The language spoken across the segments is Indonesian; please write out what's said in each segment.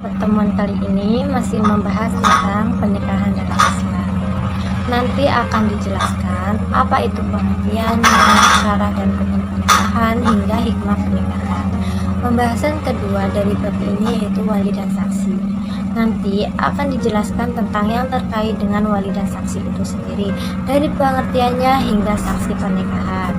Pertemuan kali ini masih membahas tentang pernikahan dalam Islam. Nanti akan dijelaskan apa itu pengertiannya, cara dan rukun pernikahan hingga hikmah pernikahan. Pembahasan kedua dari bab ini yaitu wali dan saksi. Nanti akan dijelaskan tentang yang terkait dengan wali dan saksi itu sendiri, dari pengertiannya hingga saksi pernikahan.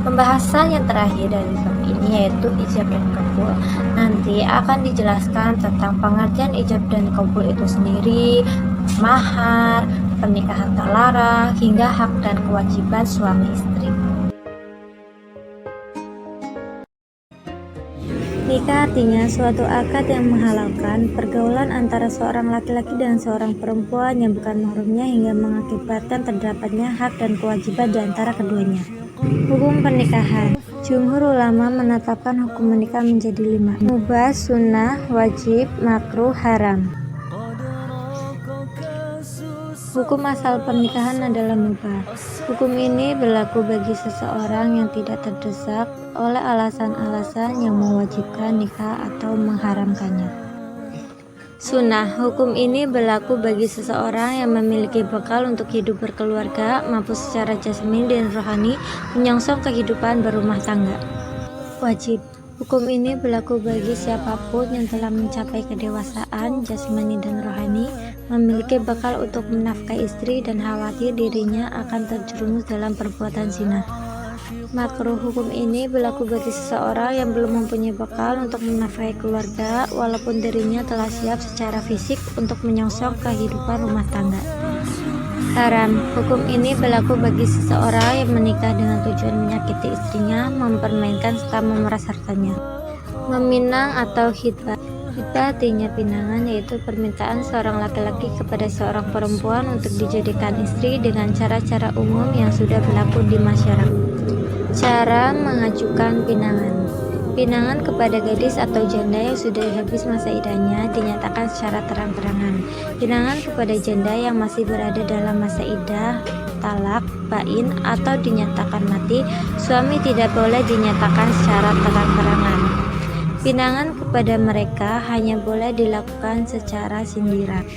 Pembahasan yang terakhir dari bab ini yaitu ijab dan kabul. Nanti akan dijelaskan tentang pengertian ijab dan kabul itu sendiri, mahar, pernikahan terlarang, hingga hak dan kewajiban suami istri. Nikah artinya suatu akad yang menghalalkan pergaulan antara seorang laki-laki dan seorang perempuan yang bukan mahramnya hingga mengakibatkan terdapatnya hak dan kewajiban di antara keduanya. Hukum pernikahan. Jumhur ulama menetapkan hukum menikah menjadi 5: mubah, sunnah, wajib, makruh, haram. Hukum asal pernikahan adalah mubah. Hukum ini berlaku bagi seseorang yang tidak terdesak oleh alasan-alasan yang mewajibkan nikah atau mengharamkannya. Sunnah. Hukum ini berlaku bagi seseorang yang memiliki bekal untuk hidup berkeluarga, mampu secara jasmani dan rohani menyongsong kehidupan berumah tangga. Wajib. Hukum ini berlaku bagi siapapun yang telah mencapai kedewasaan jasmani dan rohani, memiliki bekal untuk menafkahi istri dan khawatir dirinya akan terjerumus dalam perbuatan zina. Makruh. Hukum ini berlaku bagi seseorang yang belum mempunyai bekal untuk menafkahi keluarga walaupun dirinya telah siap secara fisik untuk menyongsong kehidupan rumah tangga. Haram. Hukum ini berlaku bagi seseorang yang menikah dengan tujuan menyakiti istrinya, mempermainkan serta memeras hartanya. Meminang atau khitbah. Khitbah artinya pinangan, yaitu permintaan seorang laki-laki kepada seorang perempuan untuk dijadikan istri dengan cara-cara umum yang sudah berlaku di masyarakat. Cara mengajukan pinangan. Pinangan kepada gadis atau janda yang sudah habis masa iddahnya dinyatakan secara terang-terangan. Pinangan kepada janda yang masih berada dalam masa iddah, talak, bain, atau dinyatakan mati, suami tidak boleh dinyatakan secara terang-terangan. Pinangan kepada mereka hanya boleh dilakukan secara sindiran.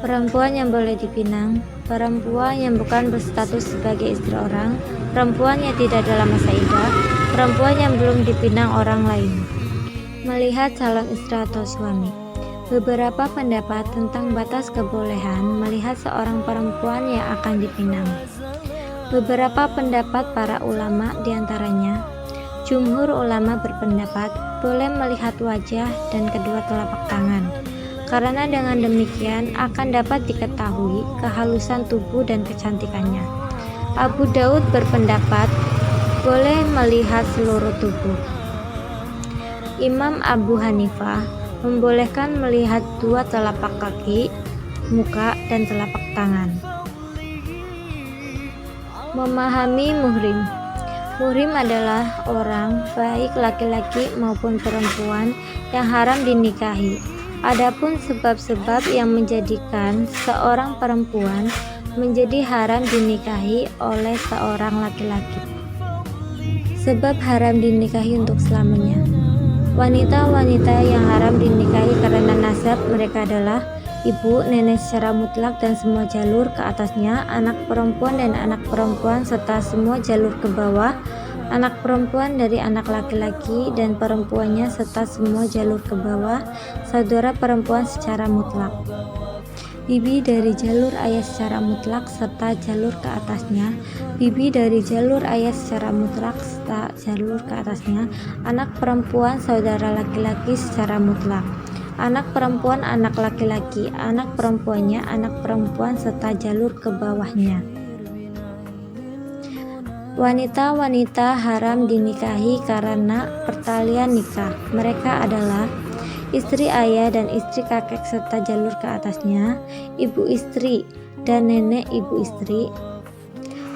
Perempuan yang boleh dipinang. Perempuan yang bukan berstatus sebagai istri orang, perempuan yang tidak dalam masa iddah, perempuan yang belum dipinang orang lain. Melihat calon istri atau suami. Beberapa pendapat tentang batas kebolehan melihat seorang perempuan yang akan dipinang. Beberapa pendapat para ulama diantaranya, jumhur ulama berpendapat boleh melihat wajah dan kedua telapak tangan, karena dengan demikian akan dapat diketahui kehalusan tubuh dan kecantikannya. Abu Daud berpendapat boleh melihat seluruh tubuh. Imam Abu Hanifah membolehkan melihat dua telapak kaki, muka, dan telapak tangan. Memahami muhrim. Muhrim adalah orang, baik laki-laki maupun perempuan, yang haram dinikahi. Adapun sebab-sebab yang menjadikan seorang perempuan menjadi haram dinikahi oleh seorang laki-laki. Sebab haram dinikahi untuk selamanya. Wanita-wanita yang haram dinikahi karena nasab mereka adalah ibu, nenek secara mutlak dan semua jalur ke atasnya, anak perempuan dan anak perempuan serta semua jalur ke bawah, anak perempuan dari anak laki-laki dan perempuannya serta semua jalur ke bawah, saudara perempuan secara mutlak, bibi dari jalur ayah secara mutlak serta jalur ke atasnya, bibi dari jalur ayah secara mutlak serta jalur ke atasnya, anak perempuan saudara laki-laki secara mutlak, anak perempuan anak laki-laki, anak perempuannya anak perempuan serta jalur ke bawahnya. Wanita-wanita haram dinikahi karena pertalian nikah. Mereka adalah istri ayah dan istri kakek serta jalur ke atasnya, ibu istri dan nenek ibu istri.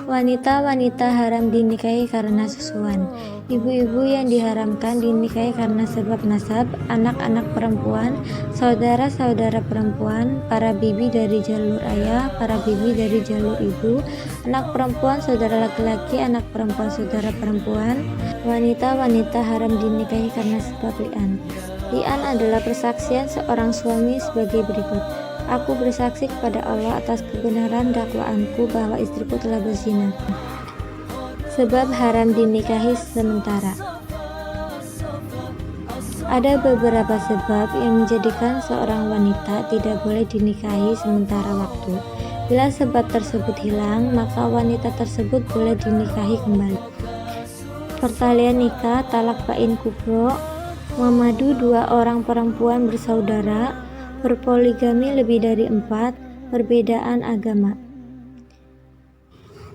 Wanita-wanita haram dinikahi karena susuan. Ibu-ibu yang diharamkan dinikahi karena sebab nasab, anak-anak perempuan, saudara-saudara perempuan, para bibi dari jalur ayah, para bibi dari jalur ibu, anak perempuan saudara laki-laki, anak perempuan saudara perempuan. Wanita-wanita haram dinikahi karena sebab li'an. Li'an adalah persaksian seorang suami sebagai berikut. Aku bersaksi kepada Allah atas kebenaran dakwaanku bahwa istriku telah berzina. Sebab haram dinikahi sementara. Ada beberapa sebab yang menjadikan seorang wanita tidak boleh dinikahi sementara waktu. Bila sebab tersebut hilang, maka wanita tersebut boleh dinikahi kembali. Pertalian nikah, talak bain kubro, memadu dua orang perempuan bersaudara, berpoligami lebih dari 4, perbedaan agama.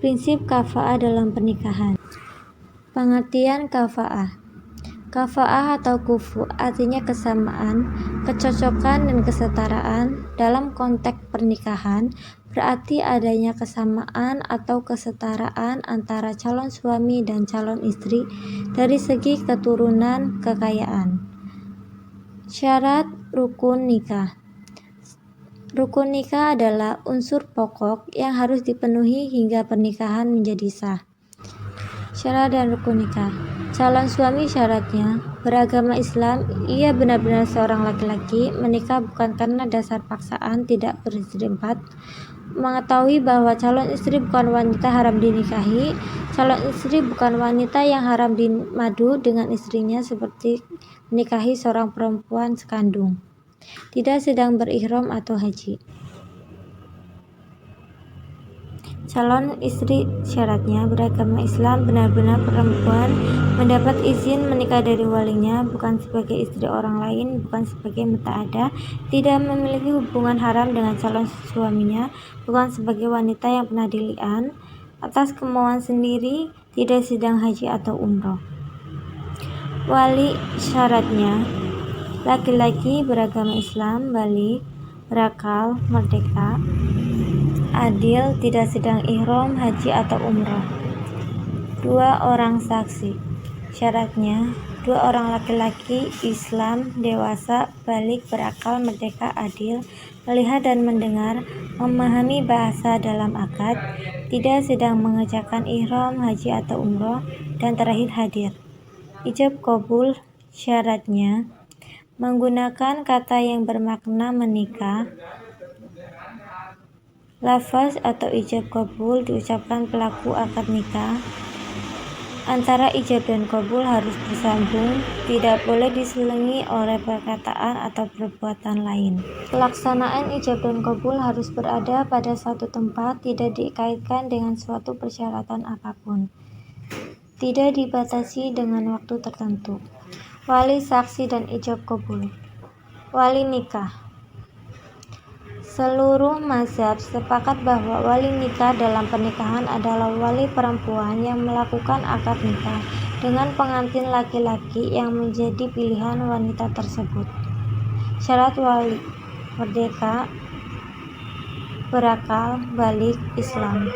Prinsip kafa'ah dalam pernikahan. Pengertian kafa'ah. Kafa'ah atau kufu artinya kesamaan, kecocokan, dan kesetaraan. Dalam konteks pernikahan berarti adanya kesamaan atau kesetaraan antara calon suami dan calon istri dari segi keturunan, kekayaan. Syarat rukun nikah. Rukun nikah adalah unsur pokok yang harus dipenuhi hingga pernikahan menjadi sah. Syarat dan rukun nikah. Calon suami syaratnya beragama Islam, ia benar-benar seorang laki-laki, menikah bukan karena dasar paksaan, tidak beristri 4, mengetahui bahwa calon istri bukan wanita haram dinikahi, calon istri bukan wanita yang haram dimadu dengan istrinya seperti menikahi seorang perempuan sekandung, tidak sedang berihram atau haji. Calon istri syaratnya beragama Islam, benar-benar perempuan, mendapat izin menikah dari walinya, bukan sebagai istri orang lain, bukan sebagai muta'addah, tidak memiliki hubungan haram dengan calon suaminya, bukan sebagai wanita yang pernah dili'an, atas kemauan sendiri, tidak sedang haji atau umroh. Wali syaratnya laki-laki beragama Islam, balik, berakal, merdeka, adil, tidak sedang ihram, haji atau umrah. 2 orang saksi. Syaratnya 2 orang laki-laki Islam, dewasa, balik, berakal, merdeka, adil, melihat dan mendengar, memahami bahasa dalam akad, tidak sedang mengerjakan ihram, haji atau umrah, dan terakhir hadir. Ijab qabul syaratnya menggunakan kata yang bermakna menikah. Lafaz atau ijab qabul diucapkan pelaku akad nikah. Antara ijab dan qabul harus bersambung, tidak boleh diselingi oleh perkataan atau perbuatan lain. Pelaksanaan ijab dan qabul harus berada pada satu tempat, tidak dikaitkan dengan suatu persyaratan apapun. Tidak dibatasi dengan waktu tertentu. Wali saksi dan ijab qabul. Wali nikah. Seluruh mazhab sepakat bahwa wali nikah dalam pernikahan adalah wali perempuan yang melakukan akad nikah dengan pengantin laki-laki yang menjadi pilihan wanita tersebut. Syarat wali: merdeka, berakal, balik, Islam.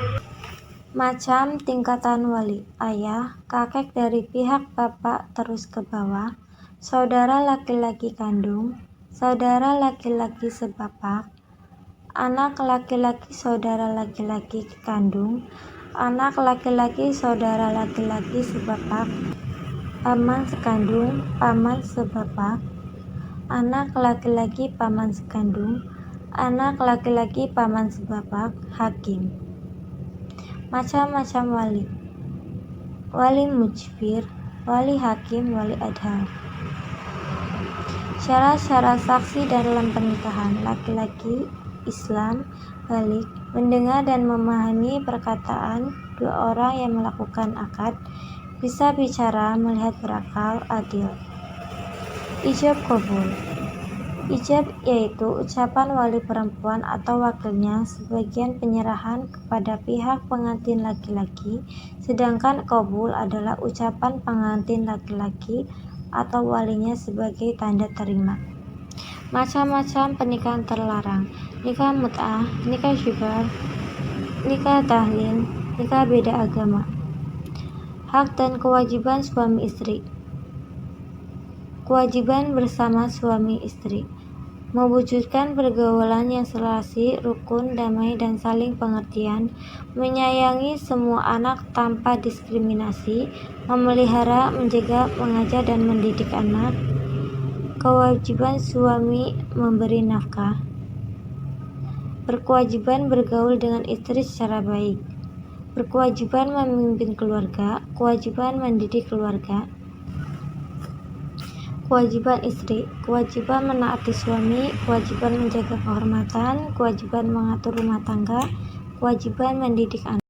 Macam tingkatan wali: ayah, kakek dari pihak bapak terus ke bawah, saudara laki-laki kandung, saudara laki-laki sebapak, anak laki-laki saudara laki-laki kandung, anak laki-laki saudara laki-laki sebapak, paman sekandung, paman sebapak, anak laki-laki paman sekandung, anak laki-laki paman sebapak, hakim. Macam-macam wali: wali mujbir, wali hakim, wali adham. Syarat-syarat saksi dalam pernikahan. Laki-laki Islam, balik, mendengar dan memahami perkataan 2 orang yang melakukan akad, bisa bicara, melihat, berakal, adil. Ijab qabul. Ijab yaitu ucapan wali perempuan atau wakilnya sebagian penyerahan kepada pihak pengantin laki-laki, sedangkan qabul adalah ucapan pengantin laki-laki atau walinya sebagai tanda terima. Macam-macam pernikahan terlarang: nikah mut'ah, nikah syubhat, nikah tahlil, nikah beda agama. Hak dan kewajiban suami istri. Kewajiban bersama suami istri: mewujudkan pergaulan yang selasi, rukun, damai, dan saling pengertian, menyayangi semua anak tanpa diskriminasi, memelihara, menjaga, mengajar, dan mendidik anak. Kewajiban suami memberi nafkah. Berkewajiban bergaul dengan istri secara baik. Berkewajiban memimpin keluarga. Kewajiban mendidik keluarga. Kewajiban istri. Kewajiban menaati suami. Kewajiban menjaga kehormatan. Kewajiban mengatur rumah tangga. Kewajiban mendidik anak.